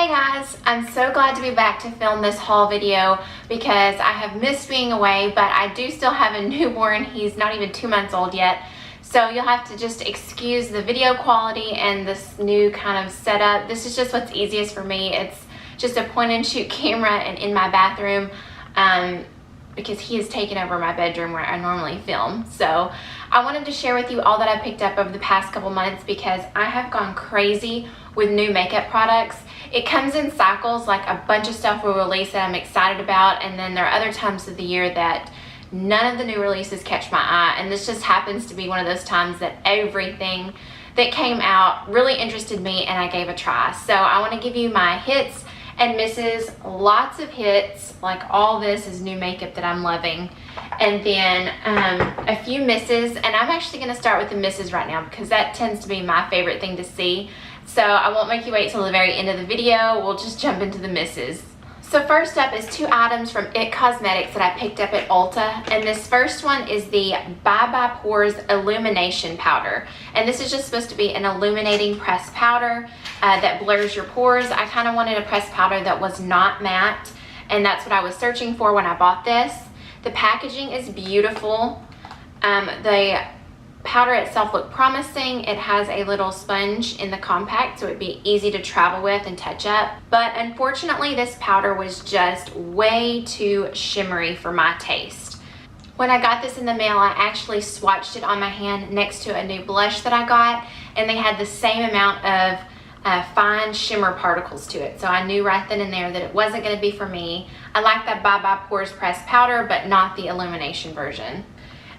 Hey guys, I'm so glad to be back to film this haul video because I have missed being away, but I do still have a newborn. He's not even 2 months old yet. So you'll have to just excuse the video quality and this new kind of setup. This is just what's easiest for me. It's just a point and shoot camera and in my bathroom because he has taken over my bedroom where I normally film. So I wanted to share with you all that I picked up over the past couple months because I have gone crazy with new makeup products. It comes in cycles, like a bunch of stuff will release that I'm excited about, and then there are other times of the year that none of the new releases catch my eye, and this just happens to be one of those times that everything that came out really interested me and I gave a try. So I want to give you my hits and misses. Lots of hits, like all this is new makeup that I'm loving, and then a few misses, and I'm actually going to start with the misses right now because that tends to be my favorite thing to see. So I won't make you wait till the very end of the video. We'll just jump into the misses. So first up is two items from IT Cosmetics that I picked up at Ulta, and this first one is the Bye Bye Pores Illumination Powder, and this is just supposed to be an illuminating pressed powder that blurs your pores. I kind of wanted a pressed powder that was not matte, and that's what I was searching for when I bought this. The packaging is beautiful. The powder itself looked promising. It has a little sponge in the compact, so it'd be easy to travel with and touch up. But unfortunately, this powder was just way too shimmery for my taste. When I got this in the mail, I actually swatched it on my hand next to a new blush that I got, and they had the same amount of fine shimmer particles to it. So I knew right then and there that it wasn't going to be for me. I like that Bye Bye Pores pressed powder, but not the illumination version.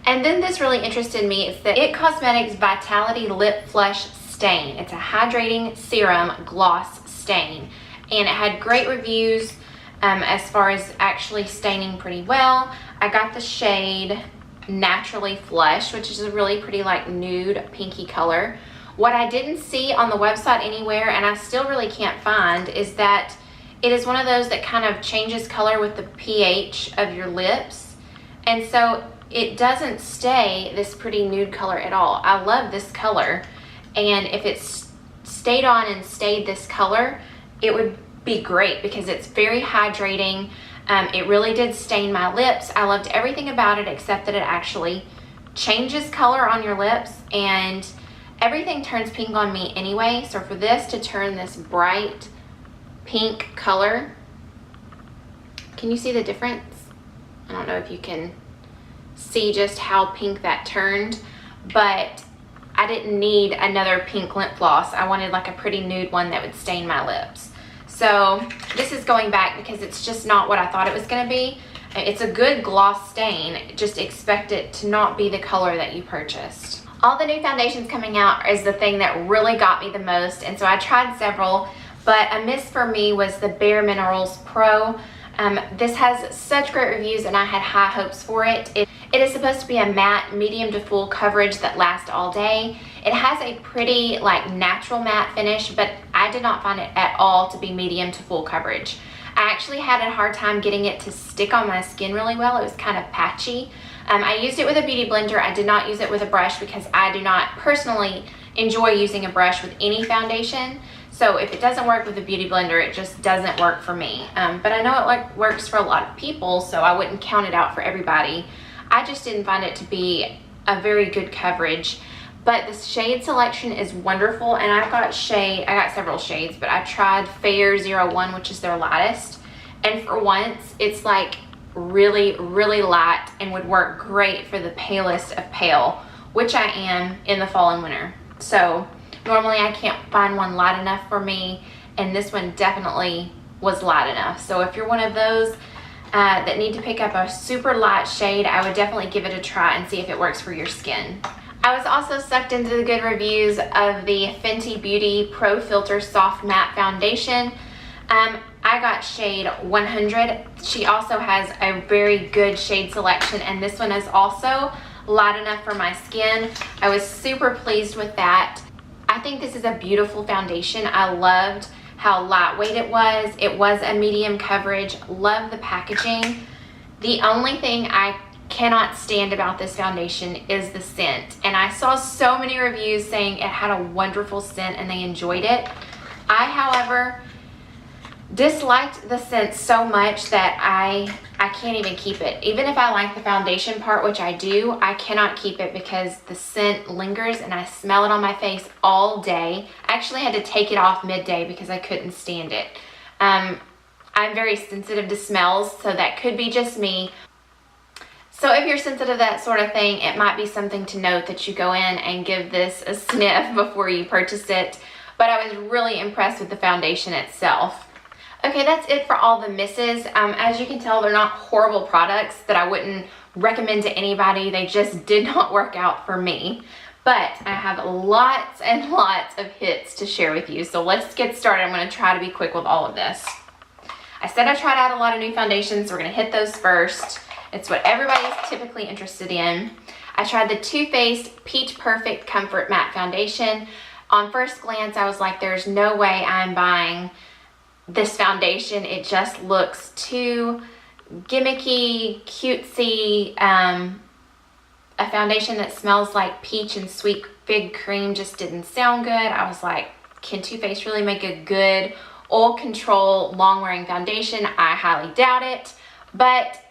And then this really interested me. It's the IT Cosmetics Vitality Lip Flush Stain. It's a hydrating serum gloss stain, and it had great reviews as far as actually staining pretty well. I got the shade Naturally Flush, which is a really pretty like nude pinky color. What I didn't see on the website anywhere, and I still really can't find, is that it is one of those that kind of changes color with the pH of your lips, and so it doesn't stay this pretty nude color at all. I love this color, and if it stayed on and stayed this color, it would be great because it's very hydrating. It really did stain my lips. I loved everything about it except that it actually changes color on your lips, and everything turns pink on me anyway. So for this to turn this bright pink color, can you see the difference? I don't know if you can see just how pink that turned, but I didn't need another pink lip gloss. I wanted like a pretty nude one that would stain my lips. So this is going back because it's just not what I thought it was going to be. It's a good gloss stain, just expect it to not be the color that you purchased. All the new foundations coming out is the thing that really got me the most, and so I tried several, but a miss for me was the Bare Minerals Pro. This has such great reviews and I had high hopes for it. It is supposed to be a matte, medium to full coverage that lasts all day. It has a pretty like natural matte finish, but I did not find it at all to be medium to full coverage. I actually had a hard time getting it to stick on my skin really well. It was kind of patchy. I used it with a beauty blender. I did not use it with a brush because I do not personally enjoy using a brush with any foundation. So if it doesn't work with a beauty blender, it just doesn't work for me. But I know it works for a lot of people, so I wouldn't count it out for everybody. I just didn't find it to be a very good coverage. But the shade selection is wonderful, and I got several shades, but I tried Fair 01, which is their lightest. And for once, it's like really, really light and would work great for the palest of pale, which I am in the fall and winter. So normally I can't find one light enough for me, and this one definitely was light enough. So if you're one of those that need to pick up a super light shade, I would definitely give it a try and see if it works for your skin. I was also sucked into the good reviews of the Fenty Beauty Pro Filter Soft Matte Foundation. I got shade 100. She also has a very good shade selection, and this one is also light enough for my skin. I was super pleased with that. I think this is a beautiful foundation. I loved how lightweight it was. It was a medium coverage. Love the packaging. The only thing I cannot stand about this foundation is the scent, and I saw so many reviews saying it had a wonderful scent and they enjoyed it. I, however, disliked the scent so much that I can't even keep it. Even if I like the foundation part, which I do, I cannot keep it because the scent lingers and I smell it on my face all day. I actually had to take it off midday because I couldn't stand it. I'm very sensitive to smells, so that could be just me. So if you're sensitive to that sort of thing, it might be something to note that you go in and give this a sniff before you purchase it. But I was really impressed with the foundation itself. Okay, that's it for all the misses. As you can tell, they're not horrible products that I wouldn't recommend to anybody. They just did not work out for me. But I have lots and lots of hits to share with you. So let's get started. I'm going to try to be quick with all of this. I said I tried out a lot of new foundations, so we're going to hit those first. It's what everybody's typically interested in. I tried the Too Faced Peach Perfect Comfort Matte Foundation. On first glance, I was like, there's no way I'm buying this foundation. It just looks too gimmicky, cutesy. A foundation that smells like peach and sweet fig cream just didn't sound good. I was like, can Too Faced really make a good oil control long wearing foundation? I highly doubt it. But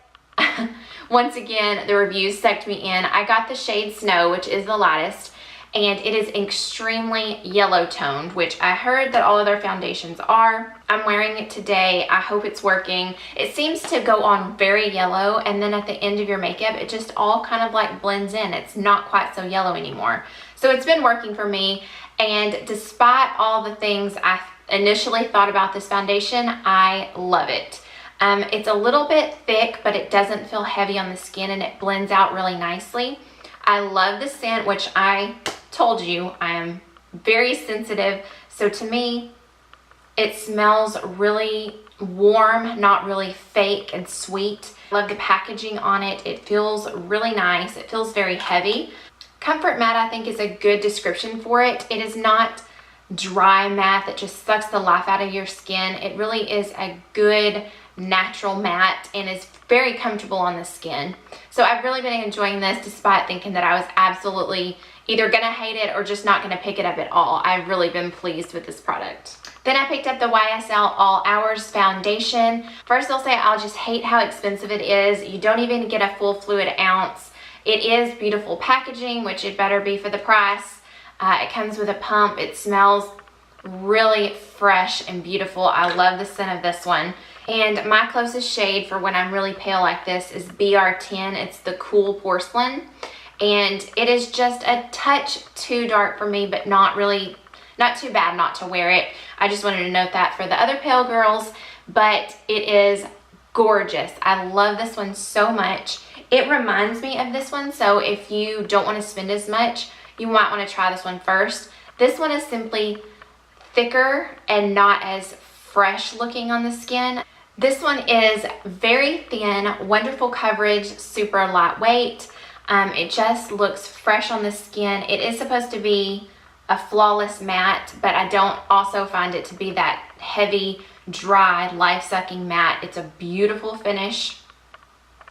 once again, the reviews sucked me in. I got the shade Snow, which is the lightest, and it is extremely yellow toned, which I heard that all of their foundations are. I'm wearing it today. I hope it's working. It seems to go on very yellow, and then at the end of your makeup, it just all kind of like blends in. It's not quite so yellow anymore. So it's been working for me, and despite all the things I initially thought about this foundation, I love it. It's a little bit thick, but it doesn't feel heavy on the skin, and it blends out really nicely. I love the scent, which I told you I am very sensitive. So to me, it smells really warm, not really fake and sweet. I love the packaging on it. It feels really nice. It feels very heavy. Comfort Matte, I think, is a good description for it. It is not dry matte that just sucks the life out of your skin. It really is a good natural matte and is very comfortable on the skin. So I've really been enjoying this despite thinking that I was absolutely either gonna hate it or just not gonna pick it up at all. I've really been pleased with this product. Then I picked up the YSL All Hours foundation. First I'll say I'll just hate how expensive it is. You don't even get a full fluid ounce. It is beautiful packaging, which it better be for the price. It comes with a pump. It smells really fresh and beautiful. I love the scent of this one. And my closest shade for when I'm really pale like this is BR10. It's the Cool Porcelain. And it is just a touch too dark for me, but not too bad not to wear it. I just wanted to note that for the other pale girls, but it is gorgeous. I love this one so much. It reminds me of this one, so if you don't want to spend as much, you might want to try this one first. This one is simply thicker and not as fresh looking on the skin. This one is very thin, wonderful coverage, super lightweight. It just looks fresh on the skin. It is supposed to be a flawless matte, but I don't also find it to be that heavy, dry, life-sucking matte. It's a beautiful finish.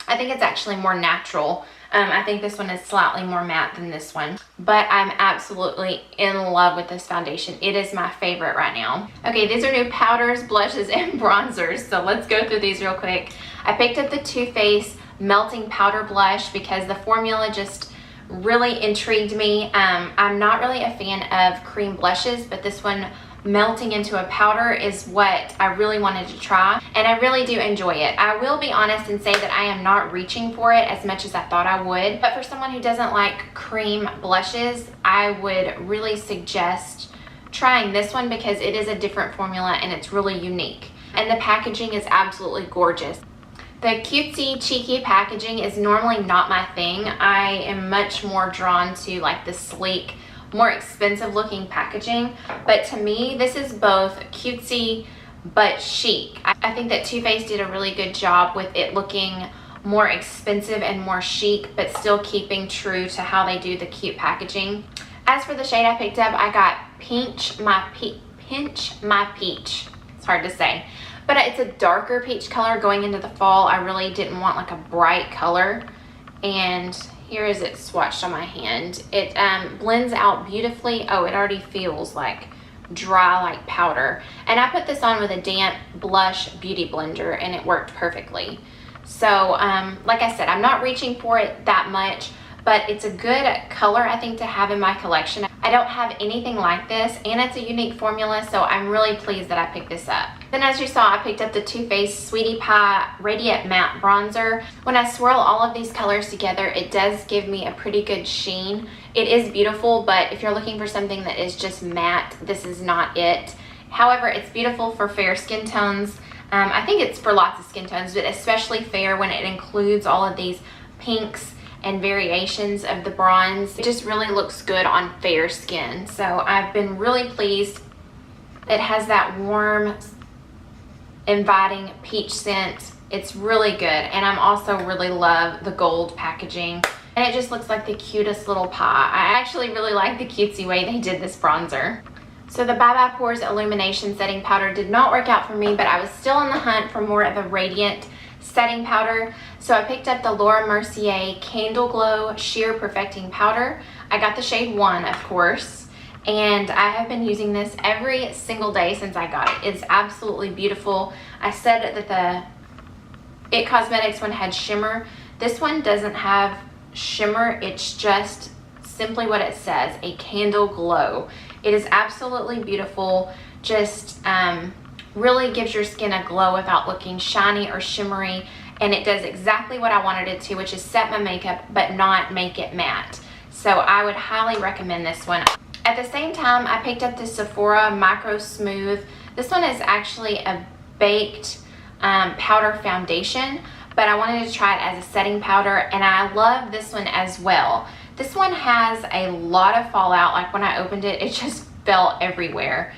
I think it's actually more natural. I think this one is slightly more matte than this one, but I'm absolutely in love with this foundation. It is my favorite right now. Okay, these are new powders, blushes, and bronzers, so let's go through these real quick. I picked up the Too Faced Melting Powder Blush because the formula just really intrigued me. I'm not really a fan of cream blushes, but this one melting into a powder is what I really wanted to try, and I really do enjoy it. I will be honest and say that I am not reaching for it as much as I thought I would, but for someone who doesn't like cream blushes, I would really suggest trying this one because it is a different formula and it's really unique, and the packaging is absolutely gorgeous. The cutesy, cheeky packaging is normally not my thing. I am much more drawn to like the sleek, more expensive looking packaging, but to me this is both cutesy but chic. I think that Too Faced did a really good job with it looking more expensive and more chic, but still keeping true to how they do the cute packaging. As for the shade I picked up, I got Pinch My Peach. It's hard to say, but it's a darker peach color going into the fall. I really didn't want like a bright color, and here is it swatched on my hand. It blends out beautifully. Oh, it already feels like dry like powder. And I put this on with a damp blush beauty blender and it worked perfectly. So like I said, I'm not reaching for it that much, but it's a good color I think to have in my collection. I don't have anything like this, and it's a unique formula, so I'm really pleased that I picked this up. Then as you saw, I picked up the Too Faced Sweetie Pie Radiant Matte Bronzer. When I swirl all of these colors together, it does give me a pretty good sheen. It is beautiful, but if you're looking for something that is just matte, this is not it. However, it's beautiful for fair skin tones. I think it's for lots of skin tones, but especially fair when it includes all of these pinks and variations of the bronze. It just really looks good on fair skin. So I've been really pleased. It has that warm, inviting peach scent. It's really good. And I'm also really love the gold packaging. And it just looks like the cutest little pie. I actually really like the cutesy way they did this bronzer. So the Bye Bye Pores Illumination Setting Powder did not work out for me, but I was still on the hunt for more of a radiant setting powder. So I picked up the Laura Mercier Candle Glow Sheer Perfecting Powder. I got the shade 1, of course, and I have been using this every single day since I got it. It's absolutely beautiful. I said that the It Cosmetics one had shimmer. This one doesn't have shimmer. It's just simply what it says, a candle glow. It is absolutely beautiful. Just really gives your skin a glow without looking shiny or shimmery, and it does exactly what I wanted it to, which is set my makeup but not make it matte. So I would highly recommend this one. At the same time, I picked up the Sephora Micro Smooth. This one is actually a baked powder foundation, but I wanted to try it as a setting powder, and I love this one as well. This one has a lot of fallout. Like when I opened it, it just fell everywhere.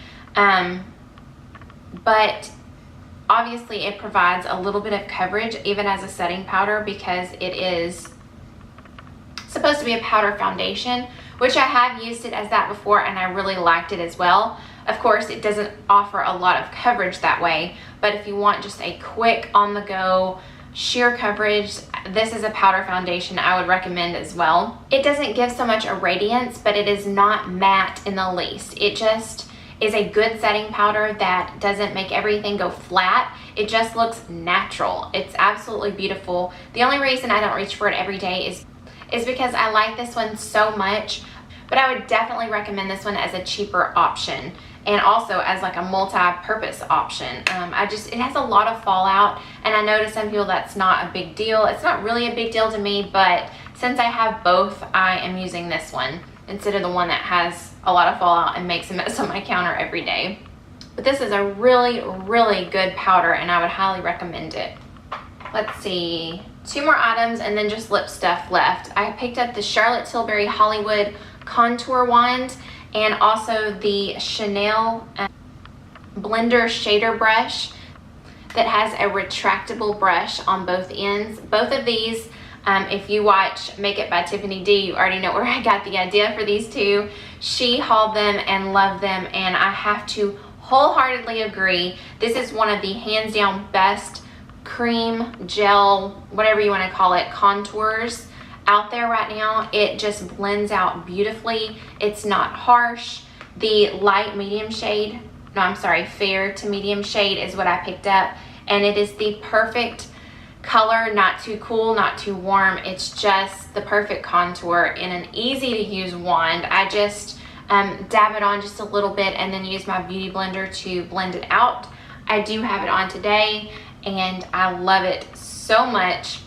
But obviously it provides a little bit of coverage even as a setting powder, because it is supposed to be a powder foundation, which I have used it as that before and I really liked it as well. Of course, it doesn't offer a lot of coverage that way, but if you want just a quick on the go sheer coverage, this is a powder foundation I would recommend as well. It doesn't give so much a radiance, but it is not matte in the least. It just is a good setting powder that doesn't make everything go flat. It just looks natural. It's absolutely beautiful. The only reason I don't reach for it every day is because I like this one so much, but I would definitely recommend this one as a cheaper option, and also as like a multi-purpose option. It has a lot of fallout, and I know to some people that's not a big deal. It's not really a big deal to me, but since I have both, I am using this one instead of the one that has a lot of fallout and makes a mess on my counter every day. But this is a really, really good powder, and I would highly recommend it. Let's see, 2 more items and then just lip stuff left. I picked up the Charlotte Tilbury Hollywood Contour Wand, and also the Chanel Blender Shader Brush that has a retractable brush on both ends. Both of these, if you watch Make It by Tiffany D, you already know where I got the idea for these two. She hauled them and loved them, and I have to wholeheartedly agree. This is one of the hands down best cream, gel, whatever you want to call it, contours out there right now. It just blends out beautifully. It's not harsh. The light medium shade, no, I'm sorry, fair to medium shade is what I picked up, and it is the perfect color, not too cool, not too warm. It's just the perfect contour in an easy to use wand. I just dab it on just a little bit and then use my beauty blender to blend it out. I do have it on today and I love it so much.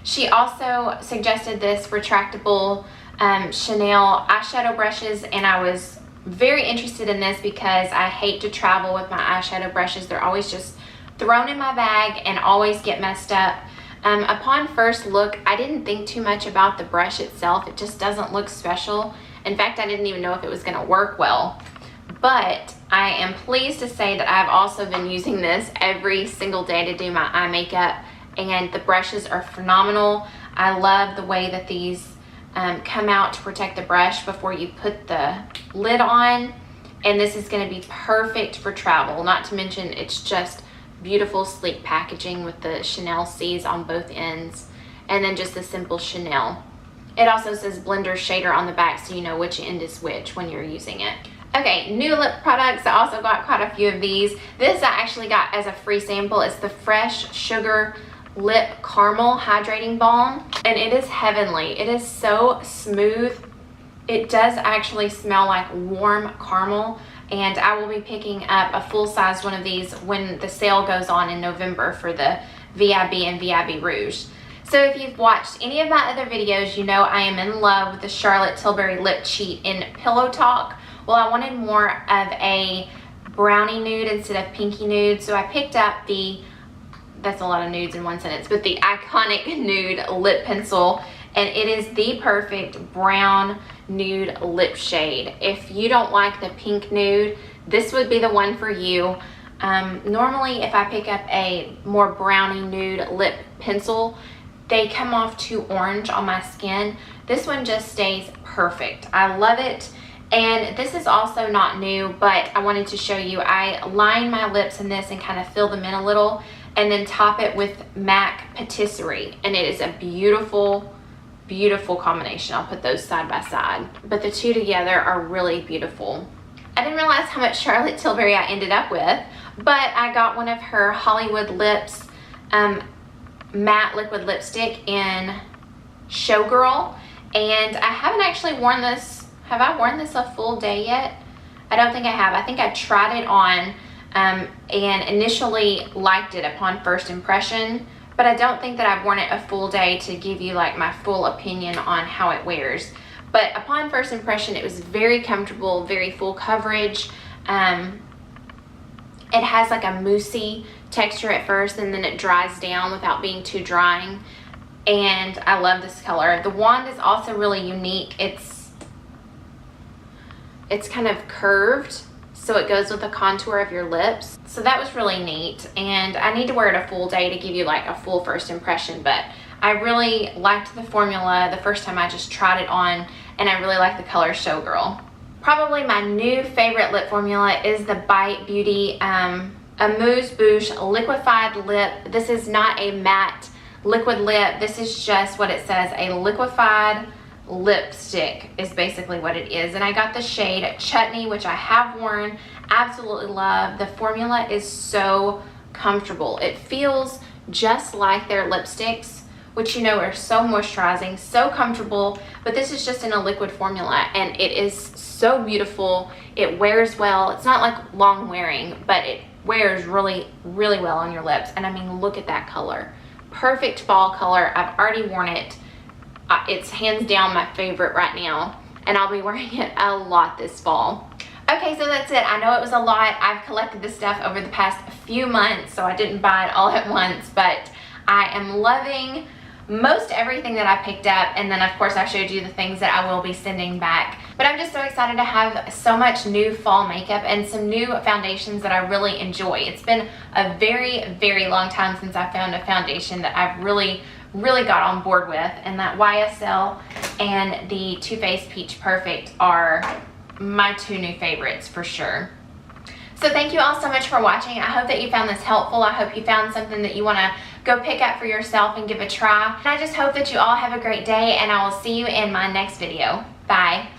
She also suggested this retractable Chanel eyeshadow brushes, and I was very interested in this because I hate to travel with my eyeshadow brushes. They're always just thrown in my bag and always get messed up. Upon first look, I didn't think too much about the brush itself. It just doesn't look special. In fact, I didn't even know if it was going to work well. But I am pleased to say that I've also been using this every single day to do my eye makeup, and the brushes are phenomenal. I love the way that these come out to protect the brush before you put the lid on, and this is going to be perfect for travel. Not to mention it's just beautiful sleek packaging with the Chanel C's on both ends, and then just the simple Chanel. It also says Blender Shader on the back, so you know which end is which when you're using it. Okay, new lip products. I also got quite a few of these. This I actually got as a free sample. It's the Fresh Sugar Lip Caramel Hydrating Balm, and it is heavenly. It is so smooth. It does actually smell like warm caramel, and I will be picking up a full-size one of these when the sale goes on in November for the VIB and VIB Rouge. So if you've watched any of my other videos, you know I am in love with the Charlotte Tilbury Lip Cheat in Pillow Talk. Well, I wanted more of a brownie nude instead of pinky nude, so I picked up the, that's a lot of nudes in one sentence, but the Iconic Nude Lip Pencil, and it is the perfect brown nude lip shade. If you don't like the pink nude, this would be the one for you. Normally, if I pick up a more brownie nude lip pencil, they come off too orange on my skin. This one just stays perfect. I love it. And this is also not new, but I wanted to show you. I line my lips in this and kind of fill them in a little, and then top it with MAC Patisserie. And it is a beautiful, beautiful combination. I'll put those side by side. But the two together are really beautiful. I didn't realize how much Charlotte Tilbury I ended up with, but I got one of her Hollywood Lips matte liquid lipstick in Showgirl, and I haven't actually worn this. Have I worn this a full day yet? I don't think I have. I think I tried it on and initially liked it upon first impression, but I don't think that I've worn it a full day to give you like my full opinion on how it wears. But upon first impression, it was very comfortable, very full coverage. It has like a moussey texture at first, and then it dries down without being too drying. And I love this color. The wand is also really unique. It's kind of curved, so it goes with the contour of your lips. So that was really neat, and I need to wear it a full day to give you like a full first impression, but I really liked the formula the first time I just tried it on, and I really like the color Showgirl. Probably my new favorite lip formula is the Bite Beauty Amuse Bouche Liquefied Lip. This is not a matte liquid lip. This is just what it says, a liquefied lipstick is basically what it is. And I got the shade Chutney, which I have worn, absolutely love. The formula is so comfortable. It feels just like their lipsticks, which you know are so moisturizing, so comfortable, but this is just in a liquid formula, and it is so beautiful. It wears well. It's not like long wearing, but it wears really, really well on your lips. And I mean, look at that color. Perfect fall color. I've already worn it. It's hands down my favorite right now, and I'll be wearing it a lot this fall. Okay, so that's it. I know it was a lot. I've collected this stuff over the past few months, so I didn't buy it all at once, but I am loving most everything that I picked up, and then of course I showed you the things that I will be sending back. But I'm just so excited to have so much new fall makeup and some new foundations that I really enjoy. It's been a very, very long time since I found a foundation that I've really got on board with, and that YSL and the Too Faced Peach Perfect are my two new favorites for sure. So thank you all so much for watching. I hope that you found this helpful. I hope you found something that you want to go pick up for yourself and give a try. And I just hope that you all have a great day, and I will see you in my next video. Bye.